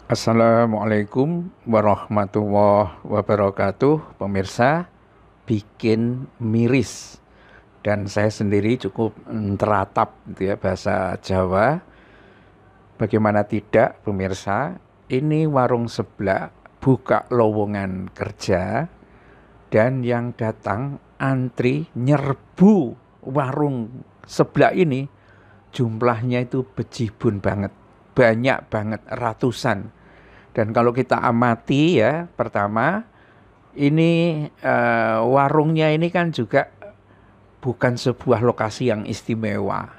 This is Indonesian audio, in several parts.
Assalamualaikum warahmatullahi wabarakatuh. Pemirsa, bikin miris. Dan saya sendiri cukup teratap gitu ya bahasa Jawa. Bagaimana tidak pemirsa, ini warung sebelah buka lowongan kerja dan yang datang antri nyerbu warung sebelah ini jumlahnya itu bejibun banget. Banyak banget, ratusan. Dan kalau kita amati ya, pertama ini warungnya ini kan juga bukan sebuah lokasi yang istimewa.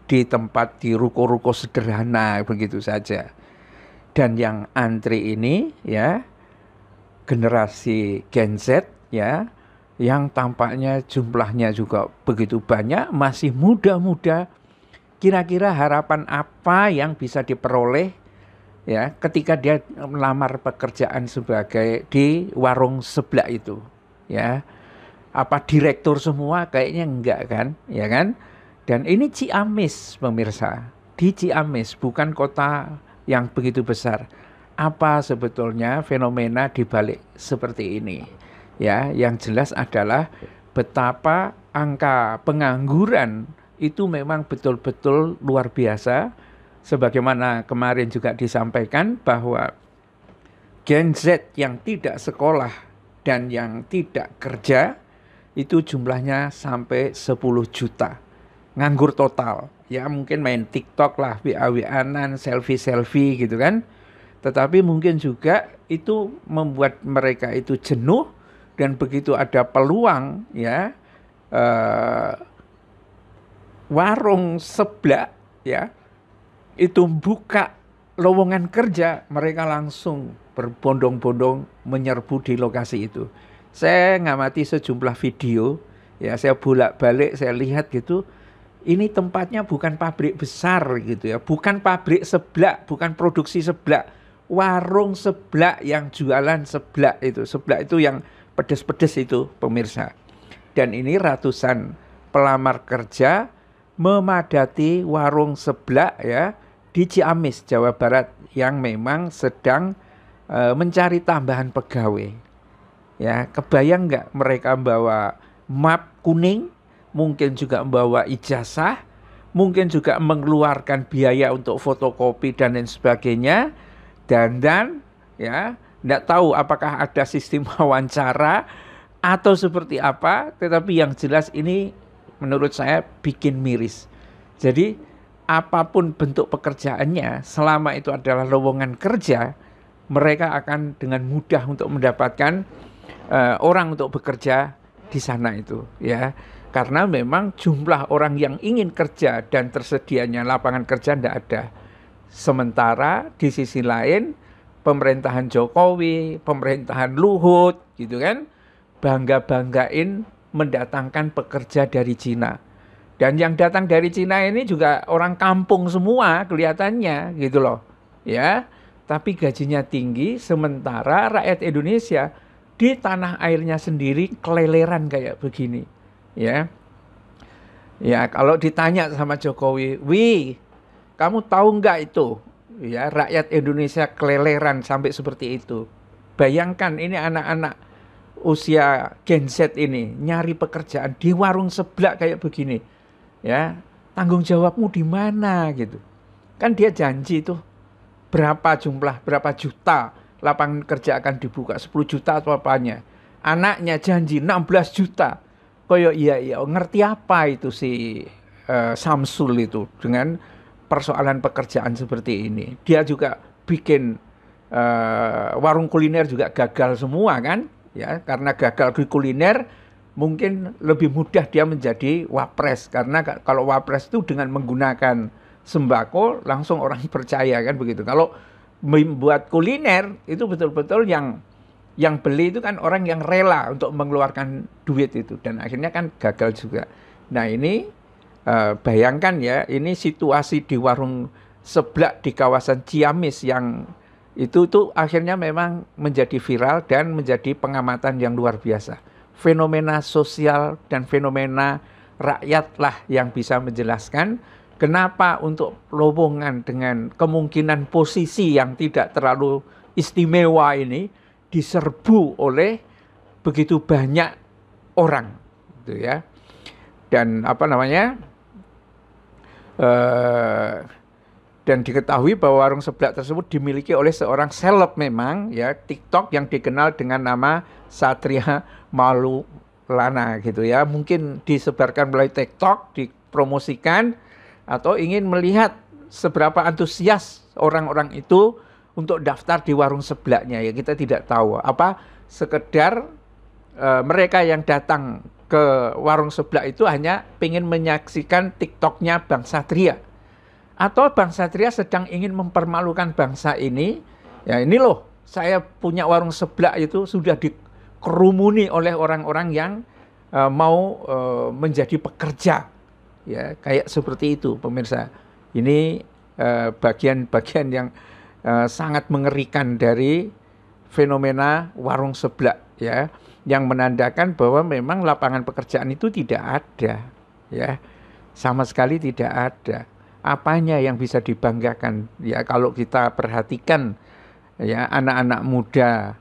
Di tempat di ruko-ruko sederhana begitu saja. Dan yang antri ini ya generasi Gen Z ya yang tampaknya jumlahnya juga begitu banyak, masih muda-muda. Kira-kira harapan apa yang bisa diperoleh ya ketika dia melamar pekerjaan sebagai di warung sebelah itu ya, apa direktur semua? Kayaknya enggak kan, ya kan? Dan ini Ciamis pemirsa, di Ciamis, bukan kota yang begitu besar. Apa sebetulnya fenomena di balik seperti ini ya? Yang jelas adalah betapa angka pengangguran itu memang betul-betul luar biasa. Sebagaimana kemarin juga disampaikan bahwa Gen Z yang tidak sekolah dan yang tidak kerja itu jumlahnya sampai 10 juta. Nganggur total. Ya mungkin main TikTok lah, WA-WA-an, selfie-selfie gitu kan. Tetapi mungkin juga itu membuat mereka itu jenuh dan begitu ada peluang ya warung sebelah ya itu buka lowongan kerja, mereka langsung berbondong-bondong menyerbu di lokasi itu. Saya ngamati sejumlah video, ya saya bolak-balik saya lihat gitu. Ini tempatnya bukan pabrik besar gitu ya, bukan pabrik seblak, bukan produksi seblak, warung seblak yang jualan seblak itu yang pedes-pedes itu pemirsa. Dan ini ratusan pelamar kerja memadati warung seblak ya di Ciamis, Jawa Barat yang memang sedang mencari tambahan pegawai. Ya, kebayang nggak mereka membawa map kuning, mungkin juga membawa ijazah, mungkin juga mengeluarkan biaya untuk fotokopi dan lain sebagainya, dan ya, nggak tahu apakah ada sistem wawancara atau seperti apa, tetapi yang jelas ini menurut saya bikin miris. Jadi apapun bentuk pekerjaannya, selama itu adalah lowongan kerja, mereka akan dengan mudah untuk mendapatkan orang untuk bekerja di sana itu ya. Karena memang jumlah orang yang ingin kerja dan tersedianya lapangan kerja tidak ada. Sementara di sisi lain pemerintahan Jokowi, pemerintahan Luhut gitu kan, bangga-banggain mendatangkan pekerja dari Cina. Dan yang datang dari Cina ini juga orang kampung semua kelihatannya gitu loh. Ya. Tapi gajinya tinggi, sementara rakyat Indonesia di tanah airnya sendiri keleleran kayak begini. Ya. Ya, kalau ditanya sama Jokowi, "Wih, kamu tahu nggak itu?" Ya, rakyat Indonesia keleleran sampai seperti itu. Bayangkan ini anak-anak usia Gen Z ini nyari pekerjaan di warung seblak kayak begini. Ya, tanggung jawabmu di mana gitu. Kan dia janji tuh berapa jumlah, berapa juta lapangan kerja akan dibuka, 10 juta atau apanya. Anaknya janji 16 juta. Koyo iya ngerti apa itu si Samsul itu dengan persoalan pekerjaan seperti ini. Dia juga bikin warung kuliner juga gagal semua kan, ya karena gagal di kuliner mungkin lebih mudah dia menjadi wapres karena kalau wapres itu dengan menggunakan sembako langsung orang percaya kan begitu. Kalau membuat kuliner itu betul-betul yang beli itu kan orang yang rela untuk mengeluarkan duit itu dan akhirnya kan gagal juga. Nah ini bayangkan ya, ini situasi di warung seblak di kawasan Ciamis yang itu tuh akhirnya memang menjadi viral dan menjadi pengamatan yang luar biasa. Fenomena sosial dan fenomena rakyat lah yang bisa menjelaskan Kenapa untuk lowongan dengan kemungkinan posisi yang tidak terlalu istimewa ini diserbu oleh begitu banyak orang, gitu ya. Dan apa namanya? Dan diketahui bahwa warung seblak tersebut dimiliki oleh seorang seleb memang ya, TikTok yang dikenal dengan nama Satria Maulana gitu ya. Mungkin disebarkan melalui TikTok, dipromosikan, atau ingin melihat seberapa antusias orang-orang itu untuk daftar di warung seblaknya, ya kita tidak tahu. Apa sekedar mereka yang datang ke warung seblak itu hanya ingin menyaksikan TikToknya Bang Satria, atau Bang Satria sedang ingin mempermalukan bangsa ini. Ya ini loh, saya punya warung seblak, itu sudah dikerumuni oleh orang-orang yang mau menjadi pekerja. Ya, kayak seperti itu, pemirsa. Ini bagian-bagian yang sangat mengerikan dari fenomena warung seblak, ya, yang menandakan bahwa memang lapangan pekerjaan itu tidak ada, ya, sama sekali tidak ada. Apanya yang bisa dibanggakan? Ya, kalau kita perhatikan, ya, anak-anak muda,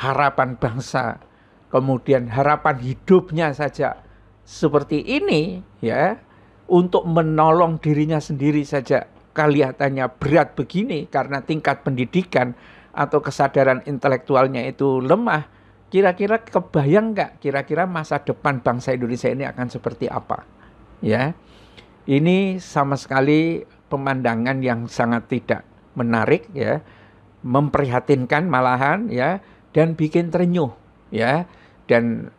harapan bangsa, kemudian harapan hidupnya saja seperti ini, ya, untuk menolong dirinya sendiri saja kelihatannya berat begini karena tingkat pendidikan atau kesadaran intelektualnya itu lemah. Kira-kira kebayang nggak kira-kira masa depan bangsa Indonesia ini akan seperti apa? Ya, ini sama sekali pemandangan yang sangat tidak menarik, ya, memprihatinkan malahan, ya, dan bikin terenyuh, ya, dan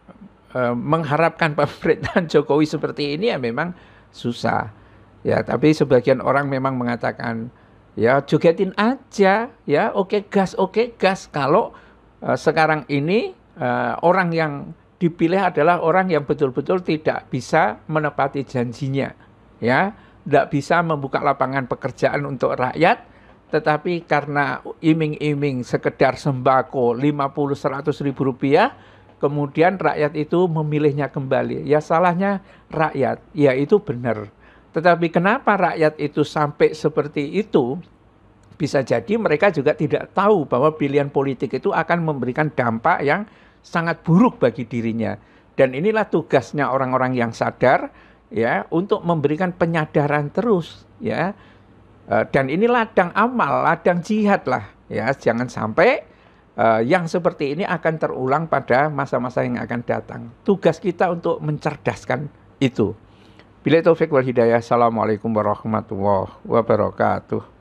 mengharapkan pemerintahan Jokowi seperti ini ya memang susah, ya. Tapi sebagian orang memang mengatakan, ya jogetin aja, ya, oke gas. Kalau sekarang ini orang yang dipilih adalah orang yang betul-betul tidak bisa menepati janjinya, ya, tidak bisa membuka lapangan pekerjaan untuk rakyat, tetapi karena iming-iming sekedar sembako 50-100 ribu rupiah, kemudian rakyat itu memilihnya kembali. Ya salahnya rakyat, ya itu benar. Tetapi kenapa rakyat itu sampai seperti itu? Bisa jadi mereka juga tidak tahu bahwa pilihan politik itu akan memberikan dampak yang sangat buruk bagi dirinya. Dan inilah tugasnya orang-orang yang sadar, ya, untuk memberikan penyadaran terus, ya. Dan ini ladang amal, ladang jihad lah, ya. Jangan sampai yang seperti ini akan terulang pada masa-masa yang akan datang. Tugas kita untuk mencerdaskan itu. Billahi taufik wal hidayah. Assalamualaikum warahmatullahi wabarakatuh.